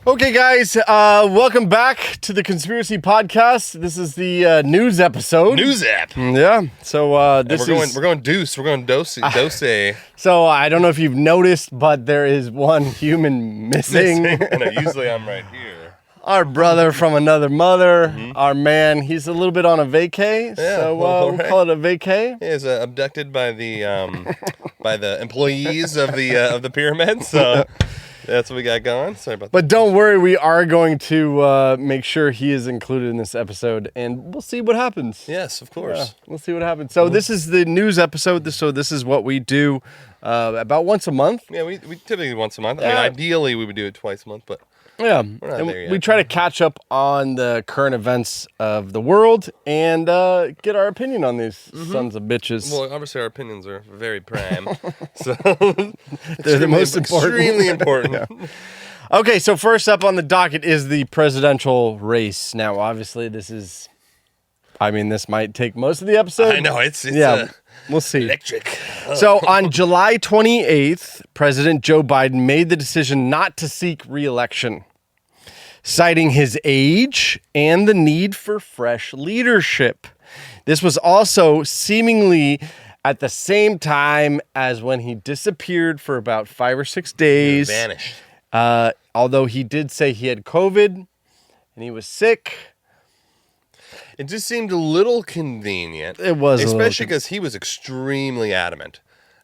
Okay, guys, welcome back to the Conspiracy Podcast. This is the news episode. News app. Yeah. So we're going deuce. We're going dose. So I don't know if you've noticed, but there is one human missing. And usually I'm right here. Our brother from another mother. Our man. He's a little bit on a vacay. Yeah, so we'll call it a vacay. He is abducted by the employees of the pyramid. So. That's what we got going. Sorry about that. But don't worry, we are going to make sure he is included in this episode, and we'll see what happens. Yes, of course. Yeah, we'll see what happens. So this is the news episode. So this is what we do about once a month. Yeah, we typically do once a month. I mean, ideally we would do it twice a month, but yeah, we're not there yet. We try to catch up on the current events of the world and get our opinion on these sons of bitches. Well, obviously our opinions are very prime, so they're the most important. Extremely important. Yeah. Okay, so first up on the docket is the presidential race. Now, obviously, this might take most of the episode. I know it's we'll see. Electric. So on July 28th, President Joe Biden made the decision not to seek re-election, citing his age and the need for fresh leadership. This was also seemingly at the same time as when he disappeared for about 5 or 6 days. He vanished. Although he did say he had COVID and he was sick. It just seemed a little convenient. It was, especially because he was extremely adamant.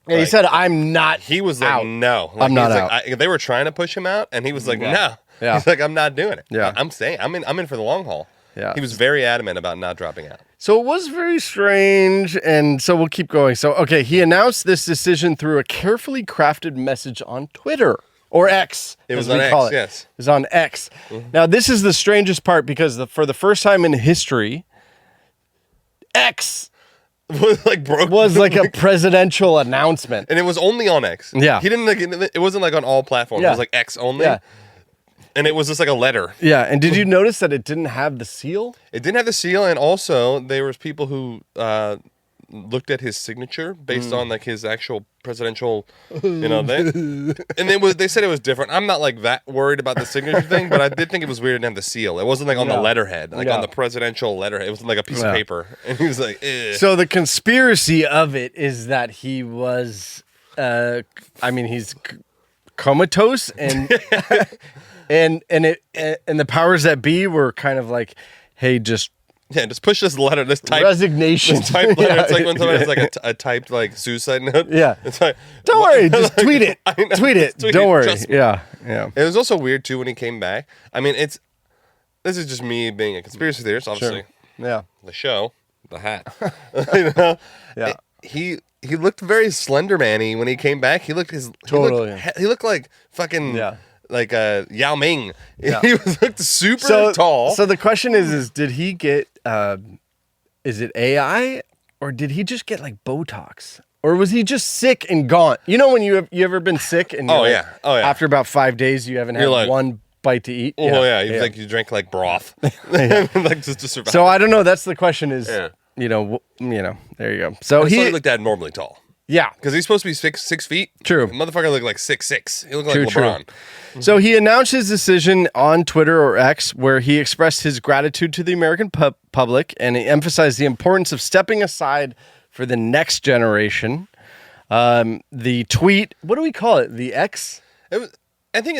Yeah, he said, "I'm not." He was like, out. "No, I'm not out." They were trying to push him out, and he was like, Yeah. "No." Yeah. He's like, "I'm not doing it. Yeah. I'm staying. I'm in for the long haul." Yeah. He was very adamant about not dropping out. So it was very strange, and so we'll keep going. So, okay, he announced this decision through a carefully crafted message on Twitter, or X, It was as we on call X, it. yes. It was on X. Now, this is the strangest part because for the first time in history, X was like a presidential announcement. and it was only on X. Yeah. He didn't it wasn't like on all platforms. Yeah. It was like X only. Yeah. And it was just like a letter. Yeah, and did you notice that it didn't have the seal? It didn't have the seal, and also there was people who looked at his signature based on like his actual presidential, thing. And they said it was different. I'm not like that worried about the signature thing, but I did think it was weird to have the seal. It wasn't like on the letterhead, like on the presidential letterhead. It was like a piece of paper, and he was like, "Ugh." So the conspiracy of it is that he was, he's comatose and and the powers that be were kind of like, hey, just push this letter, this type resignation. This typed letter. Yeah, it's like when somebody has like a typed like suicide note. Yeah. It's like, don't worry, just tweet it. Tweet it. Don't worry. Trust me. Yeah. It was also weird too when he came back. I mean, this is just me being a conspiracy theorist, obviously. Sure. Yeah. The show, the hat. Yeah. He looked very Slender Man-y when he came back. He looked he looked like fucking like Yao Ming. Yeah. He looked super tall. So the question is did he get is it AI or did he just get like Botox? Or was he just sick and gaunt? You know when you ever been sick and after about 5 days you haven't had one bite to eat? Like you drink like broth. Like just to survive. So I don't know, that's the question is there you go. So he looked abnormally tall. Yeah. Because he's supposed to be 6 feet. True. The motherfucker looked like 6'6". He looked like LeBron. True. So he announced his decision on Twitter or X where he expressed his gratitude to the American public and he emphasized the importance of stepping aside for the next generation. The tweet, what do we call it? The X? I think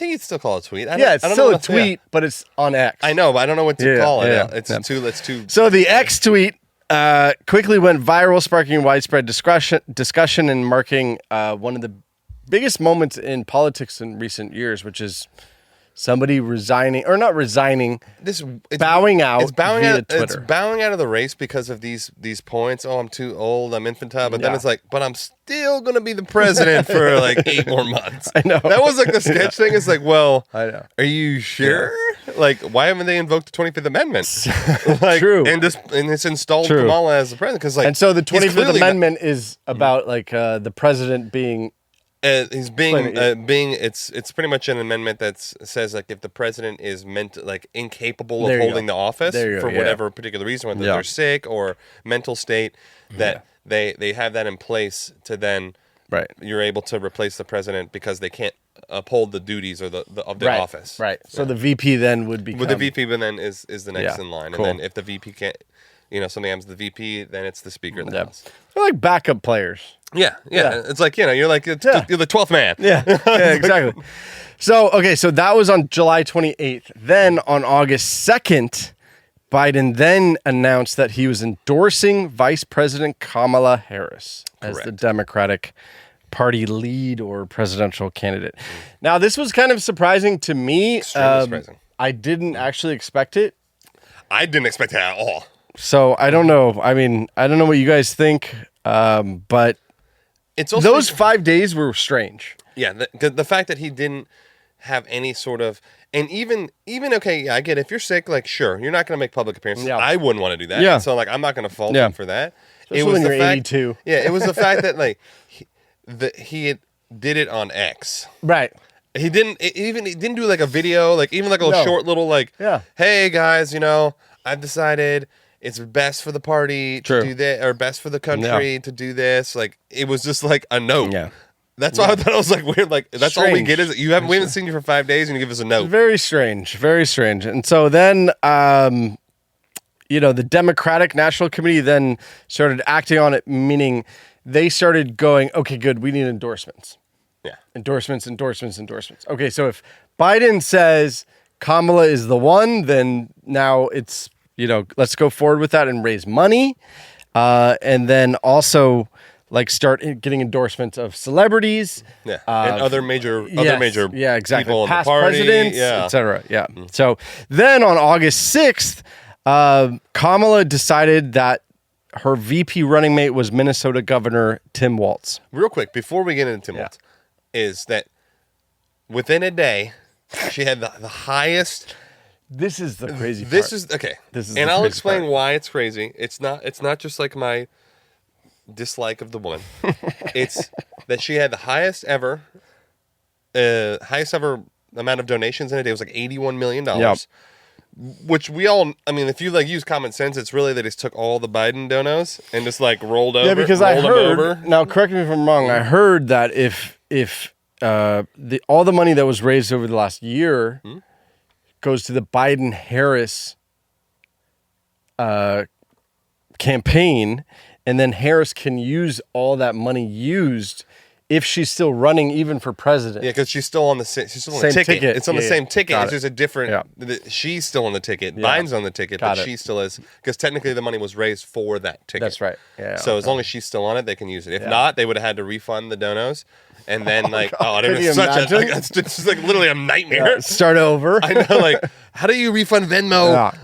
you'd still call it a tweet. It's still a tweet, but it's on X. I know, but I don't know what to call it. Yeah. It's too. So the X tweet quickly went viral, sparking widespread discussion and marking one of the biggest moments in politics in recent years, which is somebody resigning or not resigning, bowing out. It's bowing via out. Twitter. It's bowing out of the race because of these points. Oh, I'm too old. I'm infantile. But then it's like, but I'm still going to be the president for like 8 more months. I know. That was like the sketch thing. It's like, well, I know. Are you sure? Yeah. Like, why haven't they invoked the 25th Amendment? Like, True. And it's installed Kamala as the president because and so the 25th Amendment is about like the president being. He's being it's pretty much an amendment that says like if the president is incapable of holding the office for whatever particular reason, whether they're sick or mental state, that they have that in place to then you're able to replace the president because they can't uphold the duties or the of the right, office. Right. So the VP then would become... With the VP, but then is the next in line, cool. and then if the VP can't, something happens to the VP, then it's the Speaker of the House. They're like backup players. Yeah. It's like you're like you're the 12th man. Yeah, exactly. So that was on July 28th. Then on August 2nd, Biden then announced that he was endorsing Vice President Kamala Harris as the Democratic Party lead or presidential candidate. Now, this was kind of surprising to me. Extremely surprising. I didn't actually expect it. I didn't expect it at all. So I don't know. I mean, I don't know what you guys think, but it's also those 5 days were strange. Yeah, the fact that he didn't have any sort of, and even okay, yeah, I get it. If you're sick, like sure, you're not going to make public appearances. Yeah. I wouldn't want to do that. Yeah. So like, I'm not going to fault him for that. Especially when you're 82. Yeah, it was the fact that like he did it on X. Right. He didn't do like a video, like even like a short little like, hey guys, I've decided it's best for the party to do that, or best for the country to do this. Like it was just like a note. Yeah. That's why I thought it was like weird. Like that's strange. All we get is we haven't seen you for 5 days and you give us a note. Very strange. Very strange. And so then, the Democratic National Committee then started acting on it, meaning they started going, okay, good, we need endorsements. Yeah. Endorsements. Okay, so if Biden says Kamala is the one, then now it's, let's go forward with that and raise money. And then also start getting endorsements of celebrities. Yeah. And other major exactly. people past in the party, presidents, etc. Yeah. Mm-hmm. So then on August 6th, Kamala decided that her VP running mate was Minnesota Governor Tim Walz. Real quick, before we get into Tim Walz, is that within a day, she had the highest. This is the crazy part. This is okay. And I'll explain why it's crazy. It's not just like my dislike of the woman. It's that she had the highest ever amount of donations in a day. It was like $81 million. Yep. Which we all, I mean, if you use common sense, it's really they just took all the Biden donos and just rolled over. Yeah, because I heard, now correct me if I'm wrong, I heard that if all the money that was raised over the last year goes to the Biden-Harris campaign, and then Harris can use all that money used if she's still running even for president. Yeah, because she's still on the ticket. It's on the same ticket. It's just a different. She's still on the ticket. Biden's on the ticket, but she still is, because technically the money was raised for that ticket. That's right. Yeah. So as long as she's still on it, they can use it. If not, they would have had to refund the donos. And then it's just literally a nightmare. Yeah, start over. I know, how do you refund Venmo? How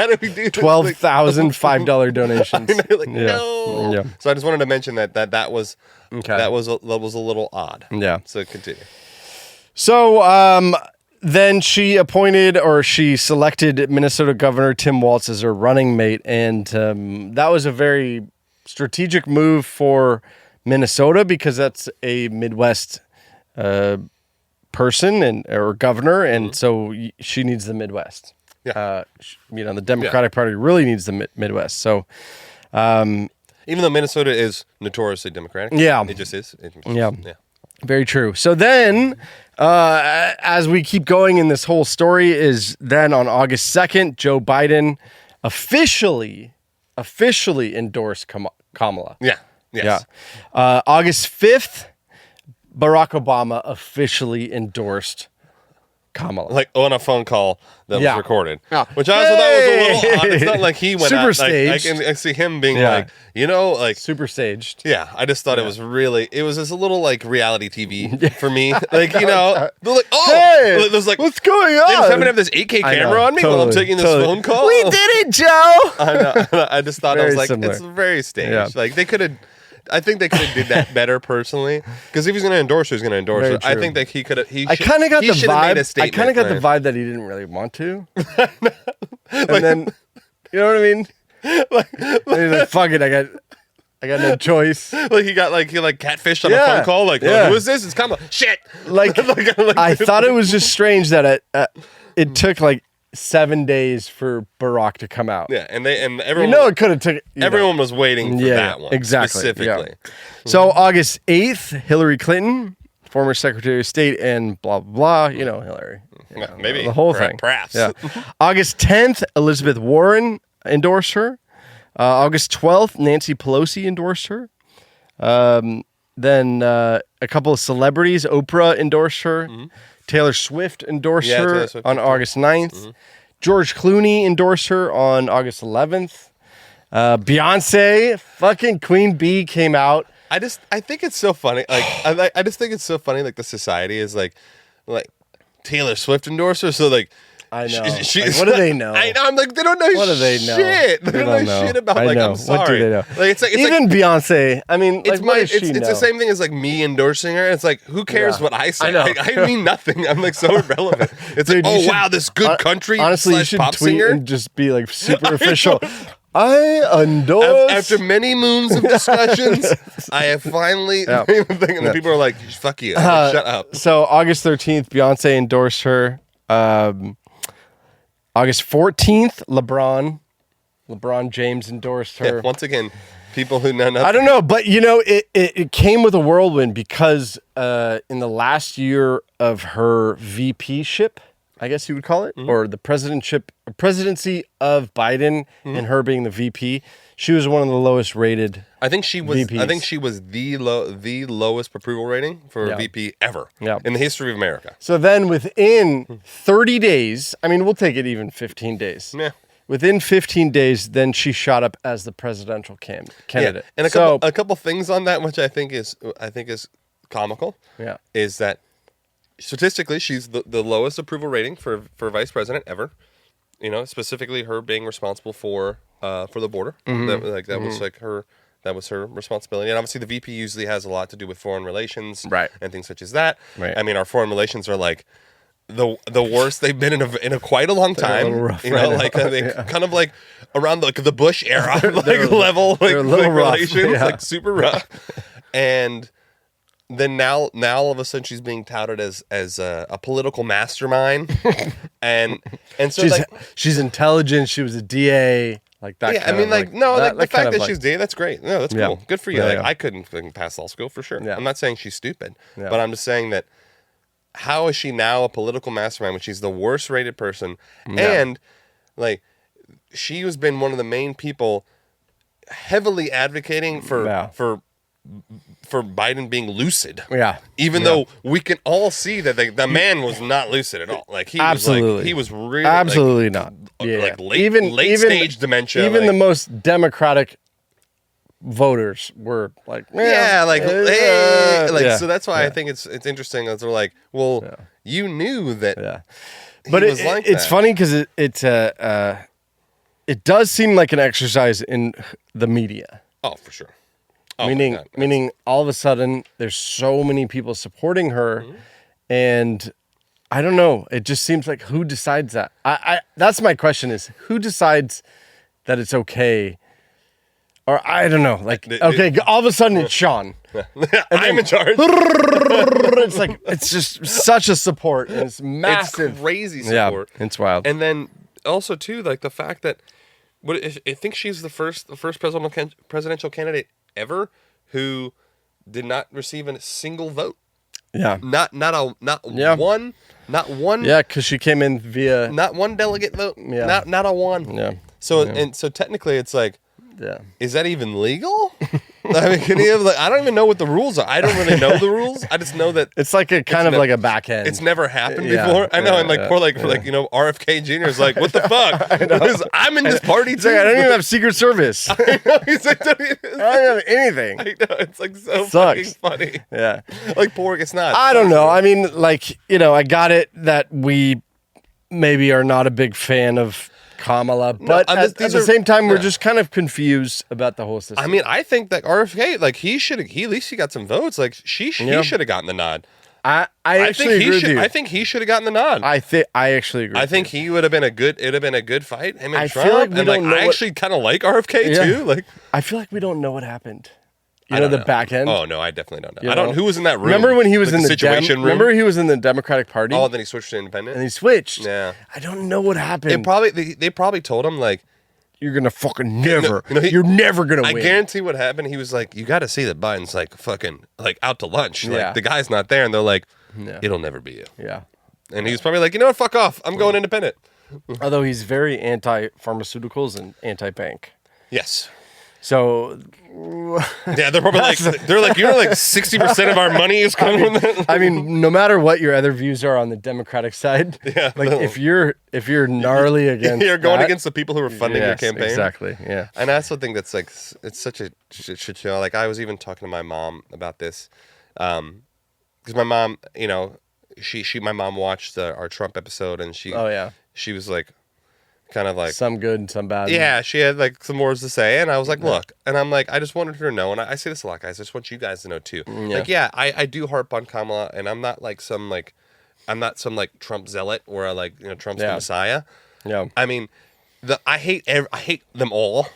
do we do this? $12,000 donations. I know, no. Yeah. So I just wanted to mention that was that was a little odd. Yeah. So continue. So then she selected Minnesota Governor Tim Walz as her running mate, and that was a very strategic move for Minnesota, because that's a Midwest person or governor, and so she needs the Midwest. Yeah. The Democratic Party really needs the Midwest. So, even though Minnesota is notoriously Democratic, it just is. Very true. So then, as we keep going in this whole story, is then on August 2nd, Joe Biden officially endorsed Kamala. Yeah. Yes. Yeah. August 5th, Barack Obama officially endorsed Kamala. On a phone call that was recorded. Yeah. Which I also thought was a little odd. It's not like he went super out. staged. I see him being super staged. Yeah. I just thought it was just a little reality TV for me. They're like, hey, there's what's going on? They just happen to have this 8K camera on me while I'm taking this phone call. We did it, Joe. I know. I just thought very it was similar. It's very staged. Yeah. They could have. I think they could have did that better personally, because if he's going to endorse her, he's going to endorse her. I think that he could have. I kind of got the vibe. I kind of got the vibe that he didn't really want to. And then, you know what I mean? And he's like, "Fuck it, I got no choice." He got catfished on a phone call. Who is this? It's Kamala. Shit. I thought it was just strange that it took 7 days for Barack to come out. Yeah, and everyone it could have took. Everyone was waiting for that one exactly specifically. So August 8th, Hillary Clinton former Secretary of State, and blah, blah, blah. You know, Hillary. Maybe. The whole thing. Perhaps. Yeah. August 10th, Elizabeth Warren endorsed her. August 12th, Nancy Pelosi endorsed her. Then a couple of celebrities, Oprah endorsed her. Taylor Swift endorsed her on August 9th. George Clooney endorsed her on August 11th. Beyonce, fucking Queen Bee came out. I think it's so funny. Like, I just think it's so funny. Like, the society is like Taylor Swift endorsed her. So, like, I know. She's what do they know? I know. I'm like, they don't know what do they know? Shit. They don't know shit about, like, I'm sorry. What do they know? Like, it's even Beyonce. I mean, it's like, it's the same thing as, like, me endorsing her. It's like, who cares what I say? I know. Like, I mean nothing. I'm, like, so irrelevant. It's Dude, like, wow, this good country honestly, you should pop tweet singer. and just be, like, super official. I endorse. After many moons of discussions, I have finally. And the people are like, "Fuck you, shut up." So August 13th, Beyonce endorsed her. August 14th, LeBron James endorsed her. Yeah, once again, people who know nothing. I don't know, but you know, it came with a whirlwind because in the last year of her VP-ship, I guess you would call it, or the presidency of Biden and her being the VP, she was one of the lowest rated. I think she was. VPs. I think she was the lowest approval rating for a VP ever in the history of America. So then, within 30 days, I mean, we'll take it even 15 days. Yeah. Within 15 days, then she shot up as the presidential candidate. Yeah. And a couple things on that, which I think is comical. Yeah. Is that statistically she's the lowest approval rating for vice president ever. You know, specifically her being responsible for the border. That was her responsibility. And obviously the VP usually has a lot to do with foreign relations and things such as that. Right. I mean, our foreign relations are like the worst they've been in a quite a long time. A little rough kind of like around the Bush era, level, like, relations, like super rough. And then now all of a sudden she's being touted as a political mastermind, and so she's intelligent. She was a DA, like that. Yeah, I mean, the fact that she's DA, that's great. No, that's cool. Good for you. Yeah, I couldn't fucking pass law school for sure. Yeah. I'm not saying she's stupid, but I'm just saying that how is she now a political mastermind when she's the worst rated person, and like she has been one of the main people heavily advocating for Biden being lucid. Yeah. Even though we can all see that the man was not lucid at all. Like he was really absolutely not. Yeah. Like late stage dementia. Even the most democratic voters were like, so that's why I think it's interesting that they're like, well, you knew that. Yeah. But it's funny because it does seem like an exercise in the media. Oh, for sure. Meaning all of a sudden there's so many people supporting her, and I don't know. It just seems like, who decides that? That's my question: is who decides that it's okay? Or I don't know. Like, all of a sudden it's Sean. I'm in charge. It's like, it's just such a support, and it's massive. It's crazy support. Yeah, it's wild. And then also too, like the fact that I think she's the first presidential candidate ever who did not receive a single vote. Yeah. Not one. Yeah, because she came in via not one delegate vote. Yeah. Not a one. Yeah. So technically it's like, is that even legal? I mean, I don't even know what the rules are. I don't really know the rules. I just know that it's like a kind of like a back end. It's never happened before. I know, and RFK Jr. is like, what the fuck? Because I'm in this party too. Like, I don't even have Secret Service. I know. He's like, I don't have anything. I know. It's like so fucking funny. Yeah. Like poor. It's not. I don't know. I mean, like, I got it that we maybe are not a big fan of Kamala, but at the same time, we're just kind of confused about the whole system. I mean, I think that RFK, like, at least he got some votes. Like, he should have gotten the nod. I actually agree with you. I think he should have gotten the nod. I actually agree. I think he would have been a good fight. Him and I Trump. Feel like we don't know I actually kind of like RFK too. Like, I feel like we don't know what happened. The back end. Oh no, I definitely don't know. Who was in that room. Remember when he was in the Situation room? Remember he was in the Democratic Party? Oh, then he switched to Independent. And he switched. Yeah. I don't know what happened. They probably told him like, you're gonna fucking never. No, you're never gonna I win. guarantee what happened. He was like, you got to see that Biden's like fucking like out to lunch. Yeah. Like the guy's not there, and they're like, Yeah. it'll never be you. Yeah. And he was probably like, you know what, fuck off. I'm going independent. Although he's very anti-pharmaceuticals and anti-bank. Yes. So Yeah, they're probably like, you're like 60% of our money is coming from that. I mean, no matter what your other views are on the Democratic side, if you're gnarly against, you're going against the people who are funding your campaign. Exactly. Yeah. And I also think that's like, it's such a shit show. Like I was even talking to my mom about this, because my mom, you know, my mom watched our Trump episode, and she was like, kind of like some good and some bad. Yeah, she had like some words to say, and I was like, look, and I'm like, I just wanted her to know, and I say this a lot, guys. I just want you guys to know too. Like, I do harp on Kamala, and I'm not some Trump zealot where I like, you know, Trump's the Messiah. Yeah. I mean, I hate them all.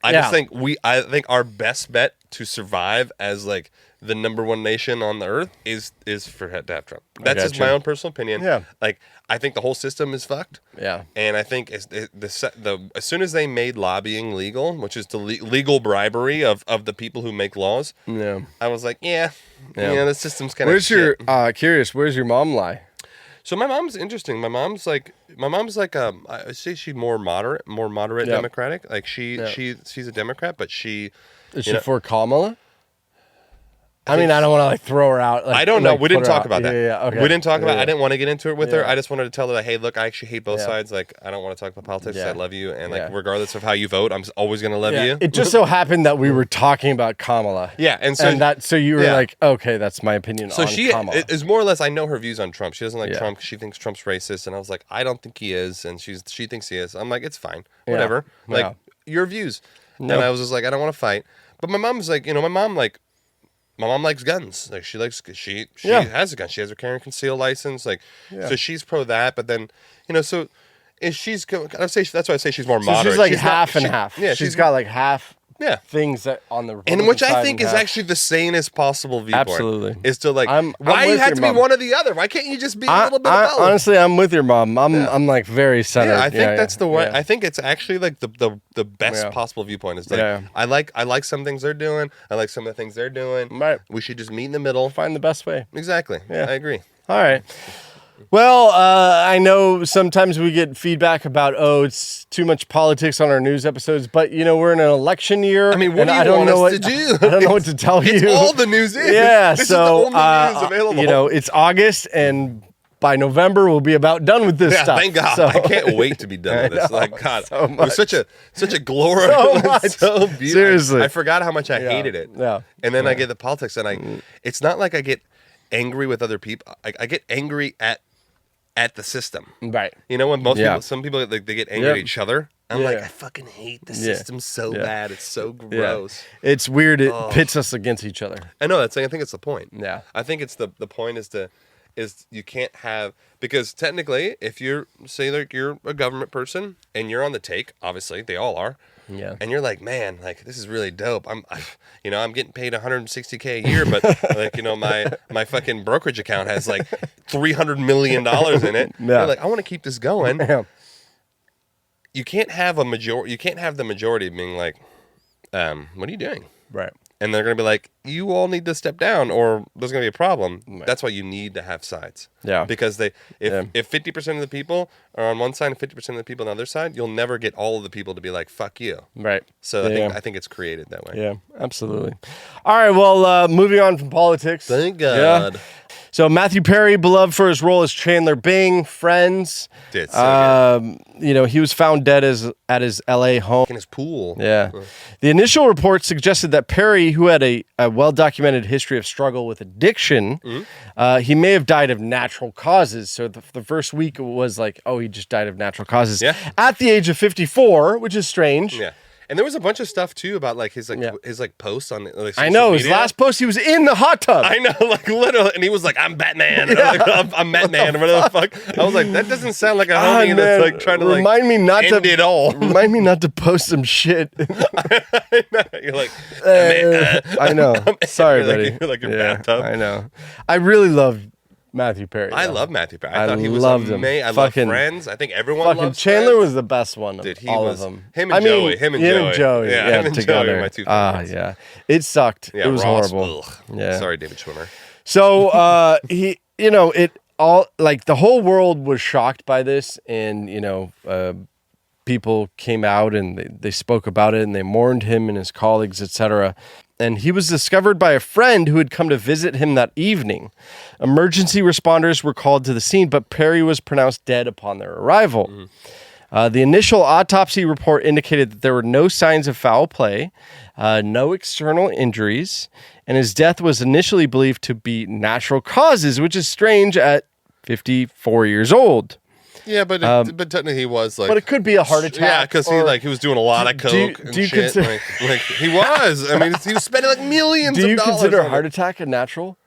I think our best bet to survive as like the number one nation on the earth is to have Trump. That's just my own personal opinion. Yeah. Like, I think the whole system is fucked. Yeah. And I think as soon as they made lobbying legal, which is the legal bribery of the people who make laws, I was like, the system's kind of shit. Curious, where's your mom lie? So my mom's interesting. My mom's like I say she's more moderate Democratic. Like she's a Democrat, but is she for Kamala? I mean, I don't want to like throw her out. Like, I don't know. Like, we didn't talk about that. Yeah, okay. We didn't talk about. Yeah. I didn't want to get into it with her. I just wanted to tell her, like, hey, look, I actually hate both sides. Like, I don't want to talk about politics. I love you, and like, regardless of how you vote, I'm always gonna love you. It just so happened that we were talking about Kamala. Yeah, and so you were like, okay, that's my opinion. So on she Kamala. is more or less. I know her views on Trump. She doesn't like Trump. She thinks Trump's racist, and I was like, I don't think he is, and she thinks he is. I'm like, it's fine, whatever. Like your views. And I was just like, I don't want to fight. But my mom's like, you know, my mom likes guns. Like she has a gun. She has her carry and conceal license. Like so she's pro that. But then, you know, so if she's that's why I say she's more moderate. She's like half and half. Yeah, she's got like half. Yeah, things that on the Republican and which I side think is actually the sanest possible viewpoint. Absolutely, is to like I'm why you have to be one or the other? Why can't you just be a little bit of both? Honestly, I'm with your mom. I'm like very centered. Yeah, I think that's the way. I think it's actually like the best possible viewpoint. Is like I like some things they're doing. I like some of the things they're doing. Right. We should just meet in the middle. Find the best way. Exactly. Yeah, I agree. All right. Well, I know sometimes we get feedback about, it's too much politics on our news episodes, but, you know, we're in an election year. I mean, what do you want us to do? I don't know what to tell you. It's all the news is. Yeah, this so, is the only news available. You know, it's August, and by November, we'll be about done with this stuff. Thank God. So, I can't wait to be done with this. Like, God, so it was such a glorious, so beautiful. Seriously. I forgot how much I hated it. Yeah. And then I get the politics, and it's not like I get angry with other people. I get angry at the system. Right. You know, when some people like, they get angry at each other. I'm like, I fucking hate the system so bad. It's so gross. Yeah. It's weird. It pits us against each other. I know. I think it's the point. Yeah. I think it's the point is you can't have, because technically if you're a government person and you're on the take, obviously they all are. Yeah. And you're like, man, like this is really dope. I'm getting paid $160K a year, but like, you know, my fucking brokerage account has like $300 million in it. Yeah. You're like, I want to keep this going. Yeah. You can't have the majority being like, what are you doing? Right. And they're going to be like, you all need to step down or there's going to be a problem. Right. That's why you need to have sides. Yeah. Because if 50% of the people are on one side and 50% of the people on the other side, you'll never get all of the people to be like, fuck you. Right. So I think it's created that way. Yeah, absolutely. All right, well, moving on from politics. Thank God. Yeah. So Matthew Perry, beloved for his role as Chandler Bing, Friends. Did so you know, he was found dead at his L.A. home. In his pool. Yeah. The initial report suggested that Perry, who had a well-documented history of struggle with addiction, he may have died of natural causes. So the first week was like, he just died of natural causes. Yeah. At the age of 54, which is strange. Yeah. And there was a bunch of stuff too about like his posts on like social I know media. His last post, he was in the hot tub. I know, like literally, and he was like, "I'm Batman," or, like, I'm Batman, or whatever the fuck. I was like, that doesn't sound like a homie that's like trying to remind me not end to it all. Remind me not to post some shit. You're like, I know. Sorry, you're buddy. Like, you're like your bathtub. I know. I really love Matthew Perry. I though. love Matthew Perry. I thought he was loved him. amazing. I love Friends. I think everyone Fucking loves Chandler Friends. was the best one of Dude, he all was, of them. Him and Joey. Him and Joey. Yeah, him and together. Joey are my two favorites. Yeah. It sucked. Yeah, it was Ross, horrible. ugh. Yeah. Sorry, David Schwimmer. So he, it all like the whole world was shocked by this, and people came out and they spoke about it and they mourned him and his colleagues, etc. And he was discovered by a friend who had come to visit him that evening. Emergency responders were called to the scene, but Perry was pronounced dead upon their arrival. The initial autopsy report indicated that there were no signs of foul play, no external injuries, and his death was initially believed to be natural causes, which is strange at 54 years old. Yeah, but technically he was like. But it could be a heart attack. Yeah, because he was doing a lot of coke and shit. Like he was. I mean, he was spending like millions. Do you of dollars consider a on heart it. attack a natural?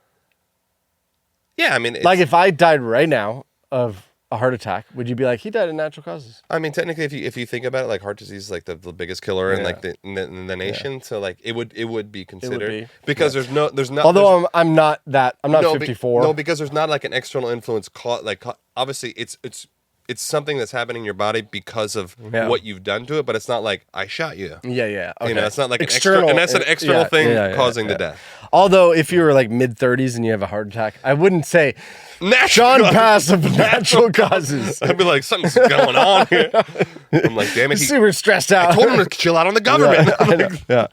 Yeah, I mean, Like if I died right now of a heart attack, would you be like, he died of natural causes? I mean, technically, if you think about it, like heart disease is like the biggest killer in like in the nation. Yeah. So like it would be considered because there's not. Although I'm not 54. No, because there's not like an external influence. Obviously, it's something that's happening in your body because of what you've done to it, but it's not like I shot you. Yeah. Okay. It's not like external, and that's an external thing causing the death. Although if you were like mid-30s and you have a heart attack, I wouldn't say Sean passed of natural causes. I'd be like, something's going on here. I'm like, damn it. He's super stressed out. I told him to chill out on the government. I know. Yeah.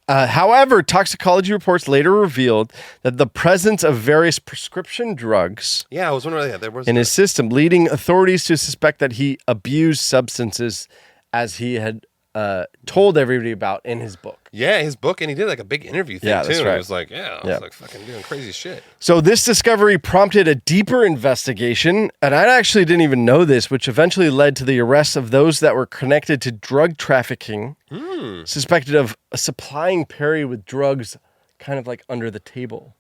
However, toxicology reports later revealed that the presence of various prescription drugs I was wondering, there was in his system, leading authorities to suspect that he abused substances as he had told everybody about in his book. Yeah, his book, and he did like a big interview thing too. That's right. He was like, I was like fucking doing crazy shit. So this discovery prompted a deeper investigation, and I actually didn't even know this, which eventually led to the arrest of those that were connected to drug trafficking, suspected of supplying Perry with drugs kind of like under the table.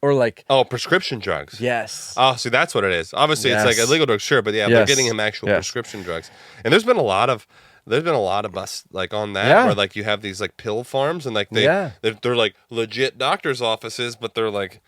Or like... Oh, prescription drugs. Yes. Oh, see, that's what it is. Obviously, it's like illegal drugs, sure, but they're getting him actual prescription drugs. And there's been a lot of us like on that where like you have these like pill farms and like they're like legit doctors' offices, but they're like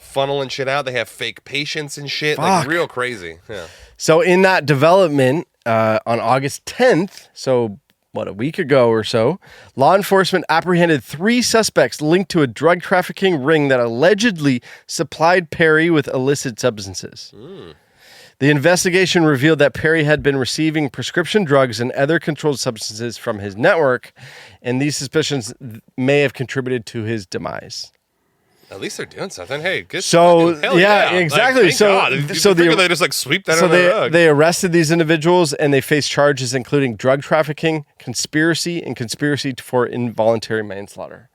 funneling shit out. They have fake patients and shit. Like real crazy. Yeah. So in that development, on August 10th, so a week ago or so, law enforcement apprehended 3 suspects linked to a drug trafficking ring that allegedly supplied Perry with illicit substances. The investigation revealed that Perry had been receiving prescription drugs and other controlled substances from his network, and these suspicions may have contributed to his demise. At least they're doing something. Hey, good. So Like, exactly. so they just like sweep that under the rug. They arrested these individuals and they faced charges including drug trafficking, conspiracy, and conspiracy for involuntary manslaughter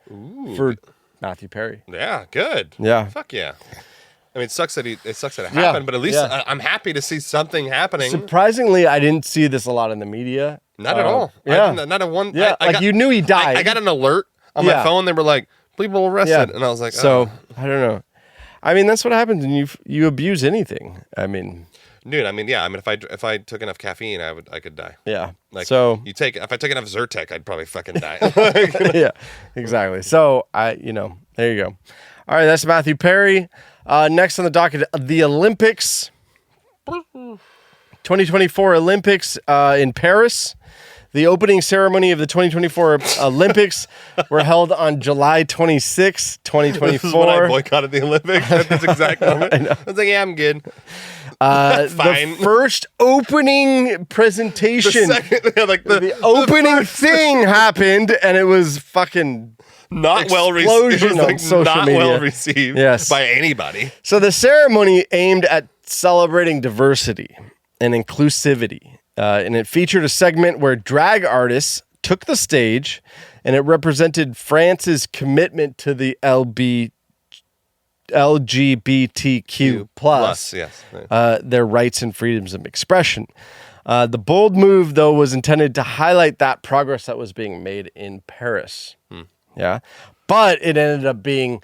for Matthew Perry. Yeah, good. Yeah, fuck yeah. I mean, it sucks that it happened, but at least I'm happy to see something happening. Surprisingly, I didn't see this a lot in the media. Not at all. Yeah, not a one. Yeah, you knew he died. I got an alert on my phone. They were like, people arrested, and I was like, I don't know. I mean, that's what happens when you abuse anything. I mean, dude. I mean, if I took enough caffeine, I could die. Yeah. Like, so if I took enough Zyrtec, I'd probably fucking die. Yeah, exactly. So there you go. All right, that's Matthew Perry. Next on the docket, the Olympics. 2024 Olympics in Paris. The opening ceremony of the 2024 Olympics were held on July 26, 2024. This is when I boycotted the Olympics at this exact moment. I was like, yeah, I'm good. The first opening presentation, the opening thing happened, and it was fucking not well received. Not well received by anybody. So the ceremony aimed at celebrating diversity and inclusivity. And it featured a segment where drag artists took the stage, and it represented France's commitment to the LGBTQ plus their rights and freedoms of expression. The bold move, though, was intended to highlight that progress that was being made in Paris. Yeah, but it ended up being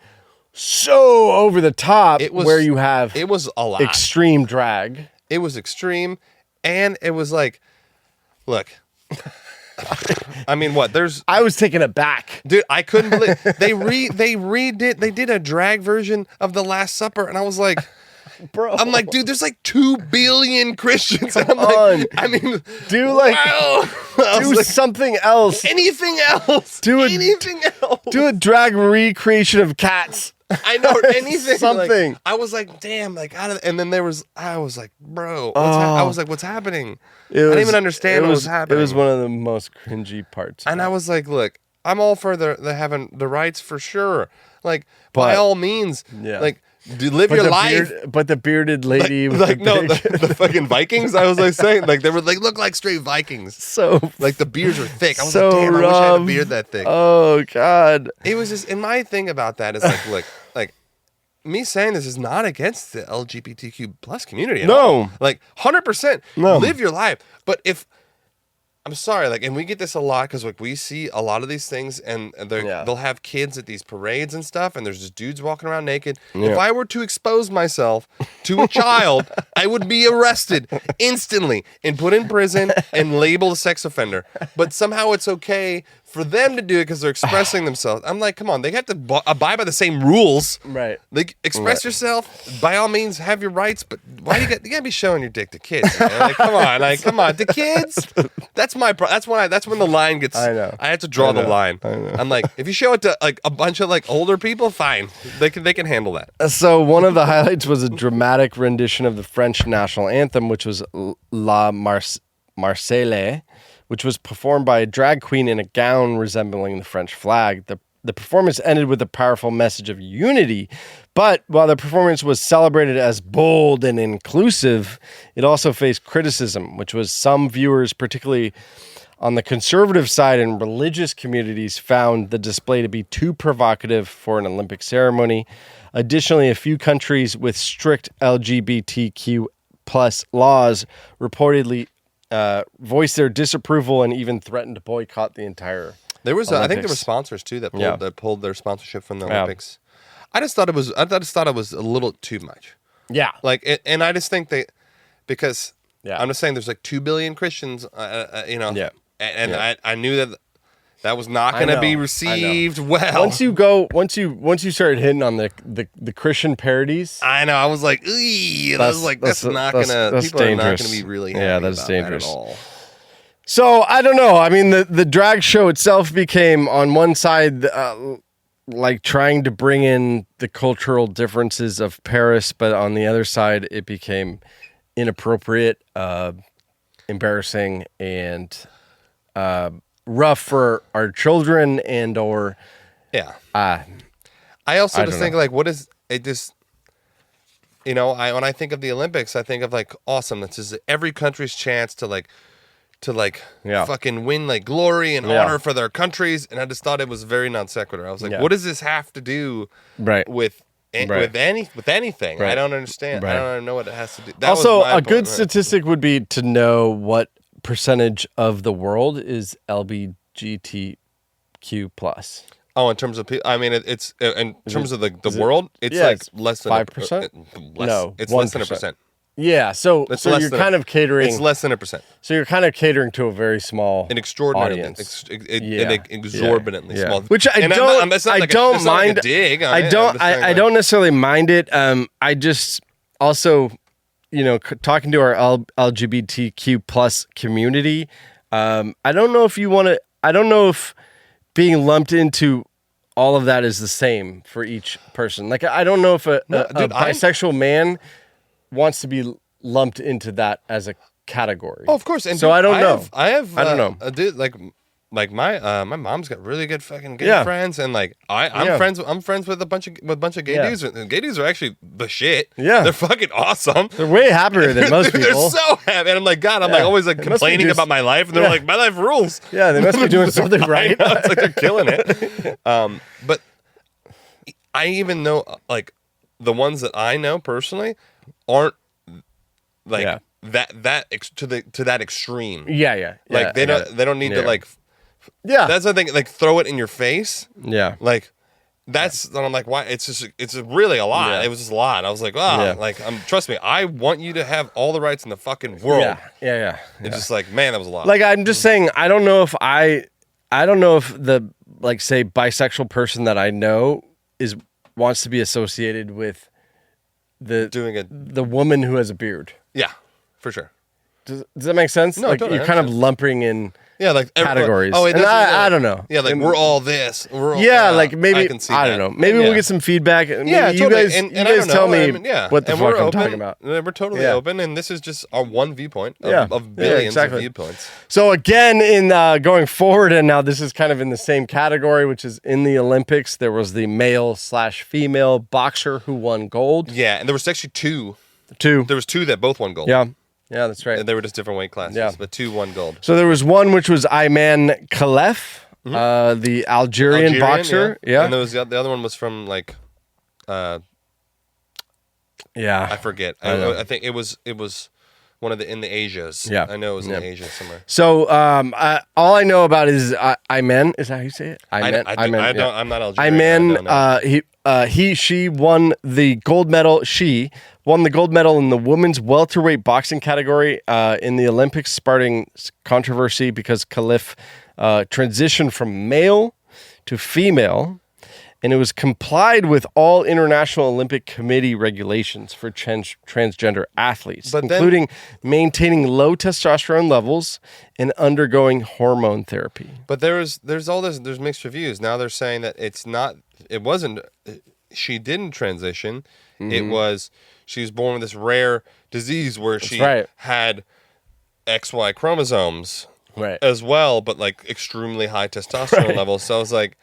so over the top, where you have it was a lot extreme drag. It was extreme. And it was like, look, I mean, I was taken aback. Dude, I couldn't believe they did a drag version of The Last Supper, and I was like, bro. I'm like, dude, there's like 2 billion Christians. And I'm on. like, I mean, Do like wow. I do was like, something else. anything else. Do it. Anything else. Do a drag recreation of cats. I know anything. Something. Like, I was like, damn, like out of, and then I was like, bro, I was like, what's happening? I didn't even understand what was happening. It was one of the most cringy parts. And I was like, look, I'm all for the having the rights for sure. Like, by all means, like, live your life. But the bearded lady, like no, the fucking Vikings. I was like saying, like they look like straight Vikings. So like the beards were thick. I was so like, damn, rough. I wish I had a beard that thick. Oh God. It was just, and my thing about that is like, look, like me saying this is not against the LGBTQ plus community at all. Like 100%. No. Live your life. But if I'm sorry, like, and we get this a lot because like we see a lot of these things, and they'll have kids at these parades and stuff, and there's just dudes walking around naked. Yeah. If I were to expose myself to a child, I would be arrested instantly and put in prison and labeled a sex offender. But somehow it's okay for them to do it because they're expressing themselves. I'm like, come on, they have to abide by the same rules. Right. Like, express yourself. By all means, have your rights. But why you gotta be showing your dick to kids? Man? Like, come on, to kids. That's when the line gets. I know. I have to draw the line. I know. I'm like, if you show it to like a bunch of like older people, fine. They can handle that. So one of the highlights was a dramatic rendition of the French national anthem, which was La Marseillaise, which was performed by a drag queen in a gown resembling the French flag. The performance ended with a powerful message of unity, but while the performance was celebrated as bold and inclusive, it also faced criticism, which was some viewers, particularly on the conservative side and religious communities, found the display to be too provocative for an Olympic ceremony. Additionally, a few countries with strict LGBTQ plus laws reportedly voiced their disapproval and even threatened to boycott the entire There was, Olympics. I think there were sponsors too that pulled their sponsorship from the Olympics. I just thought it was a little too much. Yeah. Like, and I just think because Yeah. I'm just saying there's like 2 billion Christians, you know. Yeah. And I knew that was not going to be received well. Once you started hitting on the Christian parodies, I know. I was like, I was like, that's not going to. People are not going to be really happy that's about dangerous that at all. So I don't know. I mean, the drag show itself became on one side like trying to bring in the cultural differences of Paris, but on the other side, it became inappropriate, embarrassing, and rough for our children and or I also just think know. like, what is it? Just, you know, when I think of the Olympics, I think of like, awesome. This is every country's chance to fucking win like glory and honor for their countries. And I just thought it was very non sequitur. I was like, what does this have to do with anything? Right. I don't understand. Right. I don't know what it has to do. That also, was my a good point, statistic would be to know what percentage of the world is LGBTQ plus. Oh, in terms of people, I mean, it's in terms of the world, it's like it's less than 5%. No, it's 1%. less than 1%. Yeah, so you're kind of catering. It's less than 1%. So you're kind of catering to a very small, An extraordinarily, audience. exorbitantly small. Which I don't mind. I don't necessarily mind it. I just also, you know, talking to our LGBTQ plus community. I don't know if you want to. I don't know if being lumped into all of that is the same for each person. Like, I don't know if a bisexual man wants to be lumped into that as a category. Oh, of course. And so dude, I don't know. I don't know. A dude like my mom's got really good fucking gay friends, and like I'm friends with a bunch of gay dudes. And gay dudes are actually the shit. Yeah, they're fucking awesome. They're way happier than most people. They're so happy, and I'm like, God, I'm like always like complaining about my life, and they're like, my life rules. Yeah, they must be doing something right. It's like they're killing it. But I even know like the ones that I know personally aren't like to that extreme. Yeah. Like they don't need to like. Yeah, that's the thing. Like throw it in your face. Yeah, like that's. And I'm like, why? It's really a lot. Yeah. It was just a lot. I was like, like trust me. I want you to have all the rights in the fucking world. Yeah. It's just like, man, that was a lot. Like I'm just saying, I don't know if the like say bisexual person that I know wants to be associated with the woman who has a beard. Yeah, for sure. Does that make sense? No, like totally, you're kind of lumping in categories. And I don't know. Yeah, like we're all this. We're all, like maybe I can see don't know. Maybe we'll get some feedback. Maybe you guys, you guys tell me what the fuck I'm talking about. We're totally open, and this is just our one viewpoint of billions of viewpoints. So again, in going forward, and now this is kind of in the same category, which is in the Olympics. There was the male/female boxer who won gold. Yeah, and there was actually two. Two. There was two that both won gold. Yeah, that's right. And they were just different weight classes, but two won gold. So there was one which was Ayman Khalef, the Algerian boxer. Yeah. And there was the other one was from like, I forget. I think it was one of in the Asias. Yeah. I know it was in Asia somewhere. So all I know about is Ayman. Is that how you say it? Ayman. I'm not Algerian. Ayman. She won the gold medal. She won the gold medal in the women's welterweight boxing category in the Olympics, sparking controversy because Khalif transitioned from male to female, and it was complied with all International Olympic Committee regulations for transgender athletes, including maintaining low testosterone levels and undergoing hormone therapy. But there's mixed reviews. Now they're saying that she didn't transition. Mm-hmm. She was born with this rare disease where she had XY chromosomes as well, but like extremely high testosterone levels. So I was like,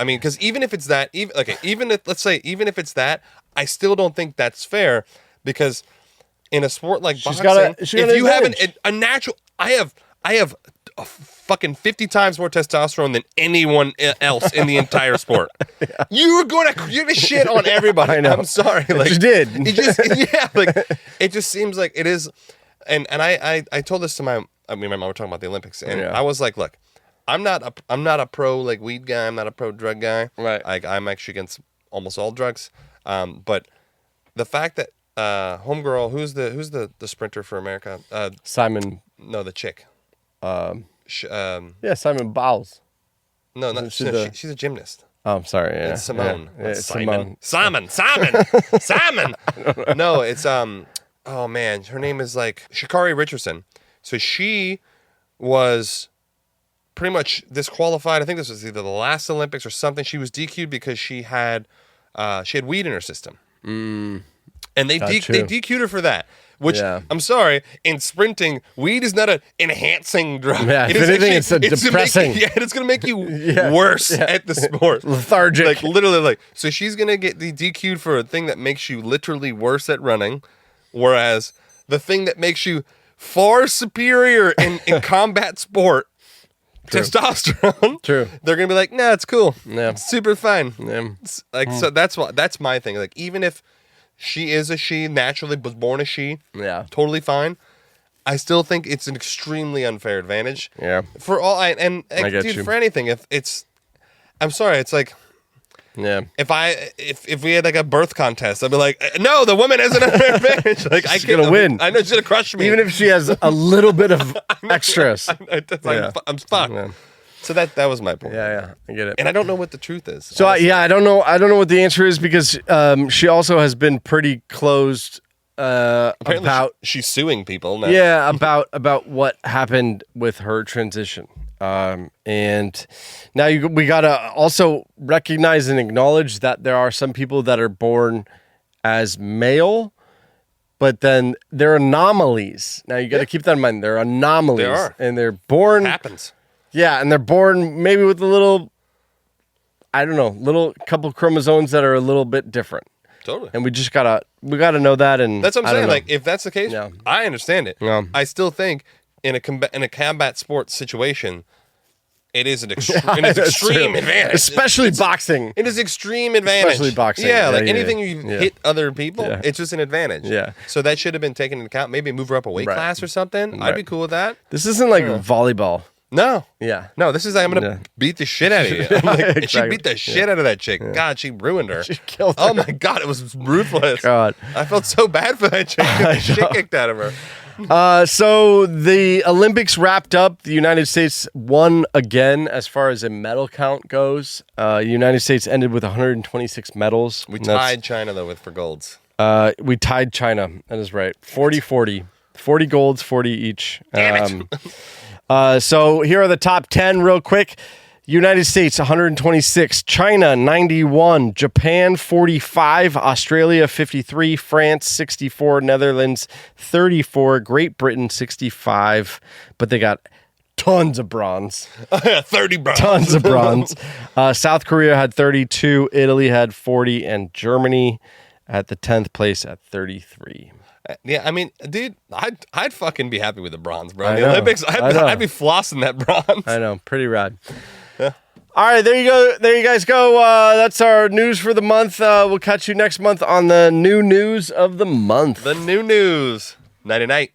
because even if it's that, even if it's that, I still don't think that's fair, because in a sport like boxing, if you have a natural, I have a fucking 50 times more testosterone than anyone else in the entire sport. You're gonna shit on everybody. I know. I'm sorry. Like, you did. It just seems like it is. And I told this to my mom. We're talking about the Olympics, and I was like, look, I'm not a pro like weed guy. I'm not a pro drug guy. Right. Like, I'm actually against almost all drugs. But the fact that homegirl, who's the sprinter for America? Simon. No, the chick. Simon Bowles. No, she's a gymnast. Oh, I'm sorry. Yeah. It's Simone. Yeah. It's Simone. Simon. No, it's oh man, her name is like Sha'Carri Richardson. So she was pretty much disqualified. I think this was either the last Olympics or something. She was DQ'd because she had weed in her system. And they DQ'd her for that. Which, I'm sorry, in sprinting, weed is not an enhancing drug. Yeah, if anything, it's depressing. It's going to make you worse at the sport. Lethargic. Like, literally, so she's going to get the DQ'd for a thing that makes you literally worse at running, whereas the thing that makes you far superior in combat sport, testosterone, they're going to be like, nah, it's cool. Yeah. It's super fine. Yeah. So that's my thing. Like, even if she is a she, naturally was born a she. Yeah. Totally fine. I still think it's an extremely unfair advantage. Yeah. For all for anything, if it's, I'm sorry, it's like, if we had like a birth contest, I'd be like, no, the woman has an unfair advantage. Like, she's gonna win. I know she's gonna crush me, even if she has a little bit of extras. I'm fucked. Yeah. So that was my point. Yeah, I get it. And I don't know what the truth is. So I don't know what the answer is, because she also has been pretty closed apparently about she's suing people now. Yeah, about what happened with her transition. And now we gotta also recognize and acknowledge that there are some people that are born as male, but then they're anomalies. Now you got to keep that in mind. They're anomalies. They are. And they're born. It happens. Yeah, and they're born maybe with a little, I don't know, little couple chromosomes that are a little bit different. Totally. And we gotta know that. And that's what I'm saying. Like, if that's the case, I understand it. Yeah. I still think in a combat sports situation, it is an extreme advantage. Especially boxing. It is extreme advantage. Especially boxing. Yeah, like anything you hit other people, it's just an advantage. Yeah. So that should have been taken into account. Maybe move her up a weight class or something. Right. I'd be cool with that. This isn't like volleyball. No. Yeah. No, this is, I'm going to beat the shit out of you. I'm like, exactly. She beat the shit out of that chick. Yeah. God, she ruined her. She killed her. Oh my God, it was ruthless. God. I felt so bad for that chick. Shit kicked out of her. So the Olympics wrapped up. The United States won again as far as a medal count goes. The United States ended with 126 medals. We tied China, though, for golds. We tied China. That is right. 40-40. 40 golds, 40 each. Damn it. So here are the top 10 real quick. United States, 126. China, 91. Japan, 45. Australia, 53. France, 64. Netherlands, 34. Great Britain, 65. But they got tons of bronze. 30 bronze. Tons of bronze. South Korea had 32. Italy had 40. And Germany at the 10th place at 33. Yeah, I mean, dude, I'd fucking be happy with the bronze, bro. I The know. Olympics, I know. I'd be flossing that bronze. I know. Pretty rad. All right, there you go. There you guys go. That's our news for the month. We'll catch you next month on the new news of the month. The new news. Nighty night.